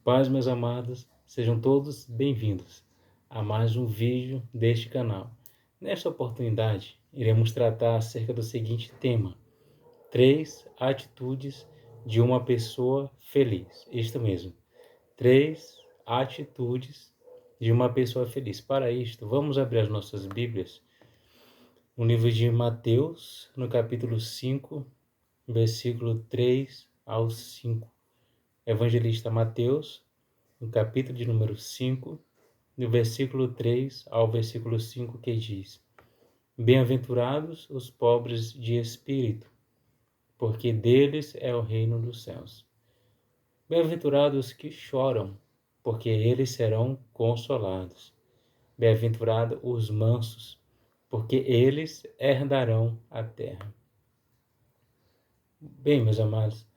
Paz, meus amados, sejam todos bem-vindos a mais um vídeo deste canal. Nesta oportunidade, iremos tratar acerca do seguinte tema: 3 atitudes de uma pessoa feliz. Isto mesmo, 3 atitudes de uma pessoa feliz. Para isto, vamos abrir as nossas Bíblias no livro de Mateus, no capítulo 5, versículo 3 ao 5. Evangelista Mateus, no capítulo de número 5, do versículo 3 ao versículo 5, que diz: Bem-aventurados os pobres de espírito, porque deles é o reino dos céus. Bem-aventurados os que choram, porque eles serão consolados. Bem-aventurados os mansos, porque eles herdarão a terra. Bem, meus amados,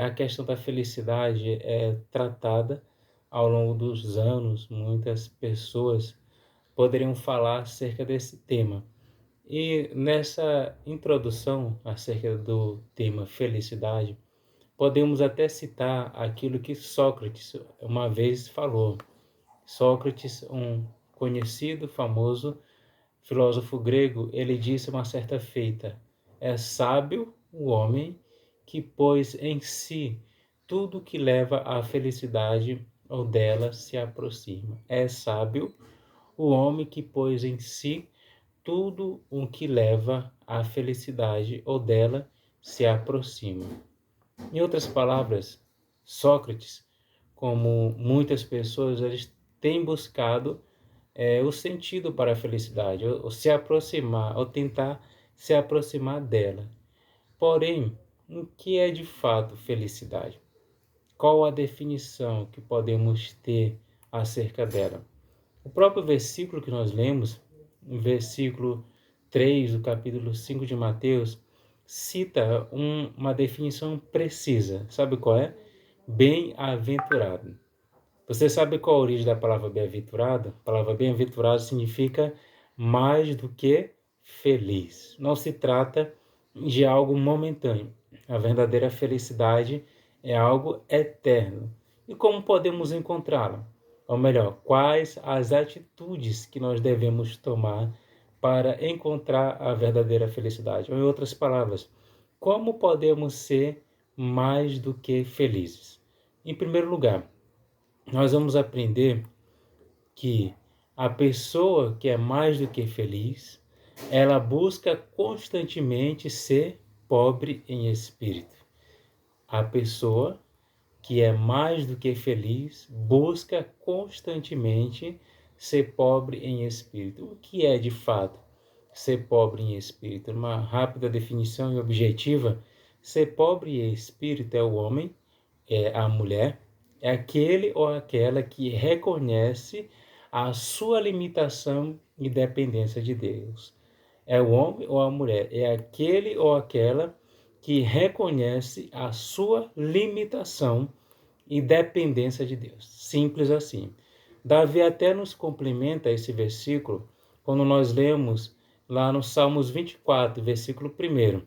a questão da felicidade é tratada ao longo dos anos. Muitas pessoas poderiam falar acerca desse tema. E nessa introdução acerca do tema felicidade, podemos até citar aquilo que Sócrates uma vez falou. Sócrates, um conhecido, famoso filósofo grego, ele disse uma certa feita: é sábio o homem que pôs em si tudo que leva à felicidade ou dela se aproxima. É sábio o homem que pôs em si tudo o que leva à felicidade ou dela se aproxima. Em outras palavras, Sócrates, como muitas pessoas, eles têm buscado o sentido para a felicidade, ou se aproximar, ou tentar se aproximar dela. Porém, o que é de fato felicidade? Qual a definição que podemos ter acerca dela? O próprio versículo que nós lemos, no versículo 3 do capítulo 5 de Mateus, cita uma definição precisa. Sabe qual é? Bem-aventurado. Você sabe qual a origem da palavra bem-aventurado? A palavra bem-aventurado significa mais do que feliz. Não se trata de algo momentâneo. A verdadeira felicidade é algo eterno. E como podemos encontrá-la? Ou melhor, quais as atitudes que nós devemos tomar para encontrar a verdadeira felicidade? Ou em outras palavras, como podemos ser mais do que felizes? Em primeiro lugar, nós vamos aprender que a pessoa que é mais do que feliz, ela busca constantemente ser pobre em espírito. A pessoa que é mais do que feliz busca constantemente ser pobre em espírito. O que é de fato ser pobre em espírito? Uma rápida definição e objetiva: ser pobre em espírito é o homem, é a mulher, é aquele ou aquela que reconhece a sua limitação e dependência de Deus. É o homem ou a mulher, é aquele ou aquela que reconhece a sua limitação e dependência de Deus. Simples assim. Davi até nos complementa esse versículo quando nós lemos lá no Salmos 24, versículo 1. O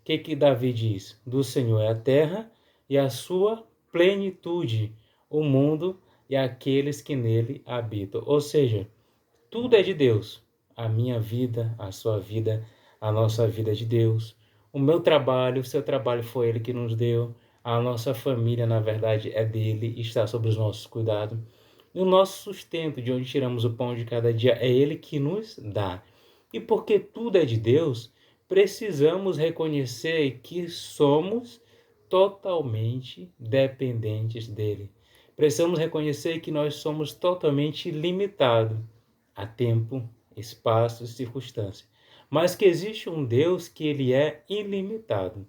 que Davi diz? Do Senhor é a terra e a sua plenitude, o mundo e aqueles que nele habitam. Ou seja, tudo é de Deus. A minha vida, a sua vida, a nossa vida é de Deus. O meu trabalho, o seu trabalho foi Ele que nos deu. A nossa família, na verdade, é dele, está sob os nossos cuidados. E o nosso sustento, de onde tiramos o pão de cada dia, é Ele que nos dá. E porque tudo é de Deus, precisamos reconhecer que somos totalmente dependentes dele. Precisamos reconhecer que nós somos totalmente limitados a tempo, espaço e circunstância. Mas que existe um Deus que ele é ilimitado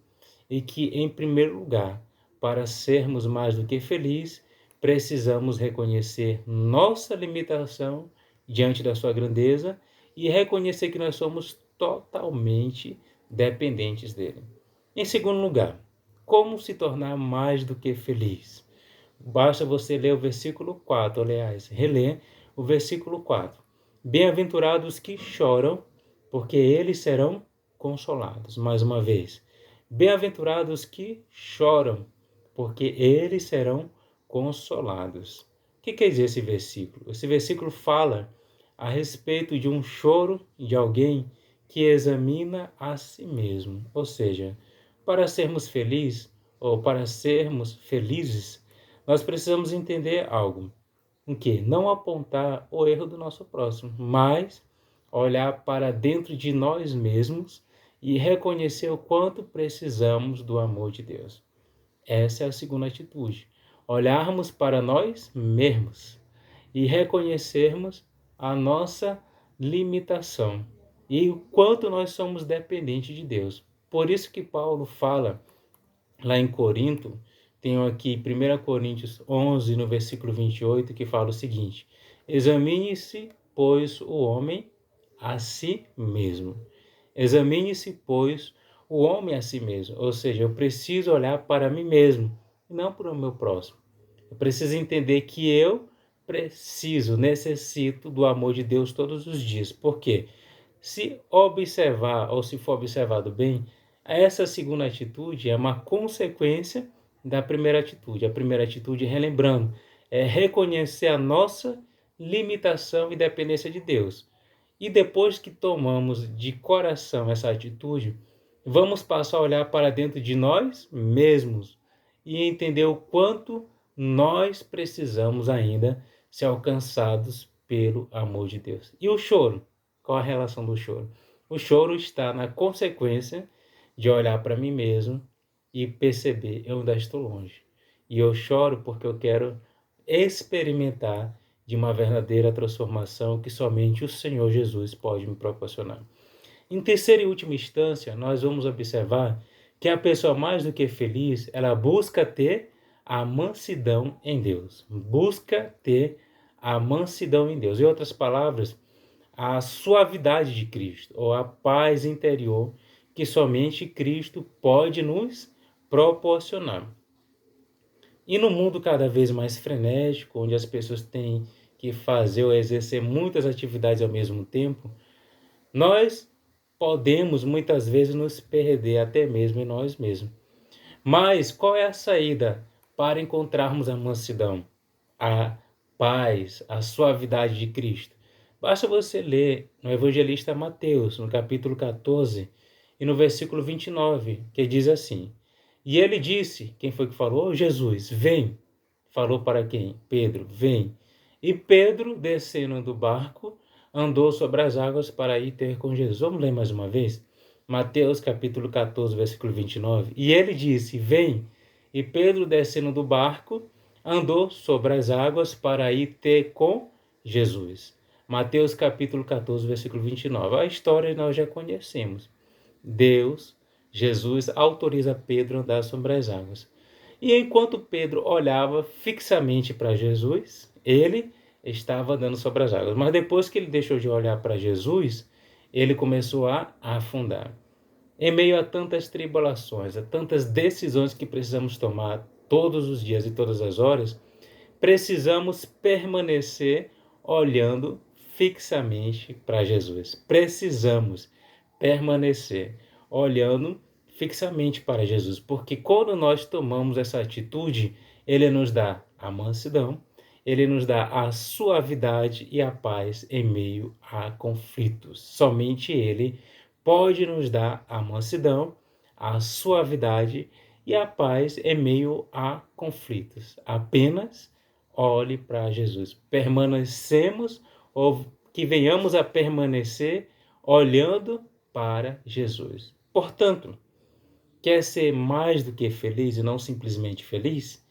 e que, em primeiro lugar, para sermos mais do que felizes, precisamos reconhecer nossa limitação diante da sua grandeza e reconhecer que nós somos totalmente dependentes dele. Em segundo lugar, como se tornar mais do que feliz? Basta você ler o versículo 4, aliás, reler o versículo 4. Bem-aventurados que choram, porque eles serão consolados. Mais uma vez, bem-aventurados que choram, porque eles serão consolados. O que quer dizer esse versículo? Esse versículo fala a respeito de um choro de alguém que examina a si mesmo. Ou seja, para sermos felizes ou para sermos felizes, nós precisamos entender algo. Em que? Não apontar o erro do nosso próximo, mas olhar para dentro de nós mesmos e reconhecer o quanto precisamos do amor de Deus. Essa é a segunda atitude. Olharmos para nós mesmos e reconhecermos a nossa limitação e o quanto nós somos dependentes de Deus. Por isso que Paulo fala lá em Corinto, tenho aqui 1 Coríntios 11, no versículo 28, que fala o seguinte: examine-se, pois, o homem a si mesmo. Examine-se, pois, o homem a si mesmo. Ou seja, eu preciso olhar para mim mesmo, e não para o meu próximo. Eu preciso entender que eu necessito do amor de Deus todos os dias. Por quê? Se observar, ou se for observado bem, essa segunda atitude é uma consequência da primeira atitude. A primeira atitude, relembrando, é reconhecer a nossa limitação e dependência de Deus. E depois que tomamos de coração essa atitude, vamos passar a olhar para dentro de nós mesmos e entender o quanto nós precisamos ainda ser alcançados pelo amor de Deus. E o choro? Qual a relação do choro? O choro está na consequência de olhar para mim mesmo e perceber, eu ainda estou longe. E eu choro porque eu quero experimentar de uma verdadeira transformação que somente o Senhor Jesus pode me proporcionar. Em terceira e última instância, nós vamos observar que a pessoa mais do que feliz, ela busca ter a mansidão em Deus. Busca ter a mansidão em Deus. Em outras palavras, a suavidade de Cristo, ou a paz interior que somente Cristo pode nos proporcionar. E no mundo cada vez mais frenético, onde as pessoas têm que fazer ou exercer muitas atividades ao mesmo tempo, nós podemos muitas vezes nos perder até mesmo em nós mesmos. Mas qual é a saída para encontrarmos a mansidão, a paz, a suavidade de Cristo? Basta você ler no evangelista Mateus, no capítulo 14 e no versículo 29, que diz assim: e ele disse, quem foi que falou? Jesus, vem. Falou para quem? Pedro, vem. E Pedro, descendo do barco, andou sobre as águas para ir ter com Jesus. Vamos ler mais uma vez? Mateus capítulo 14, versículo 29. E ele disse, vem. E Pedro, descendo do barco, andou sobre as águas para ir ter com Jesus. Mateus capítulo 14, versículo 29. A história nós já conhecemos. Jesus autoriza Pedro a andar sobre as águas. E enquanto Pedro olhava fixamente para Jesus, ele estava andando sobre as águas. Mas depois que ele deixou de olhar para Jesus, ele começou a afundar. Em meio a tantas tribulações, a tantas decisões que precisamos tomar todos os dias e todas as horas, precisamos permanecer olhando fixamente para Jesus. Precisamos permanecer olhando fixamente para Jesus, porque quando nós tomamos essa atitude, ele nos dá a mansidão, ele nos dá a suavidade e a paz em meio a conflitos. Somente ele pode nos dar a mansidão, a suavidade e a paz em meio a conflitos. Apenas olhe para Jesus. Permanecemos ou que venhamos a permanecer olhando para Jesus. Portanto, quer ser mais do que feliz e não simplesmente feliz?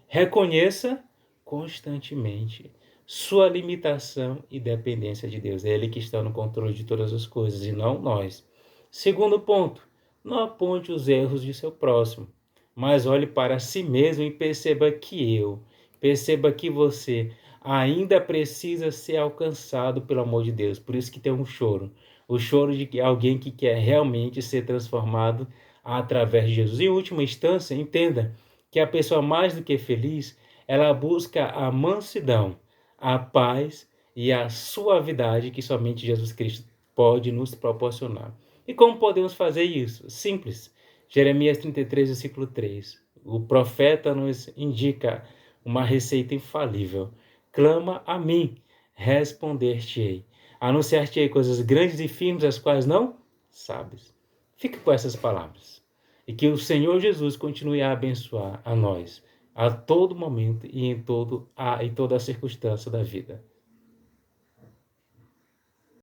Reconheça constantemente sua limitação e dependência de Deus. É Ele que está no controle de todas as coisas e não nós. Segundo ponto, não aponte os erros de seu próximo, mas olhe para si mesmo e perceba que você ainda precisa ser alcançado pelo amor de Deus. Por isso que tem um choro. O choro de alguém que quer realmente ser transformado através de Jesus. Em última instância, entenda que a pessoa mais do que feliz, ela busca a mansidão, a paz e a suavidade que somente Jesus Cristo pode nos proporcionar. E como podemos fazer isso? Simples. Jeremias 33, versículo 3. O profeta nos indica uma receita infalível. Clama a mim, responder-te-ei. Anunciar-te-ei coisas grandes e firmes, as quais não sabes. Fique com essas palavras. E que o Senhor Jesus continue a abençoar a nós, a todo momento e em toda a circunstância da vida.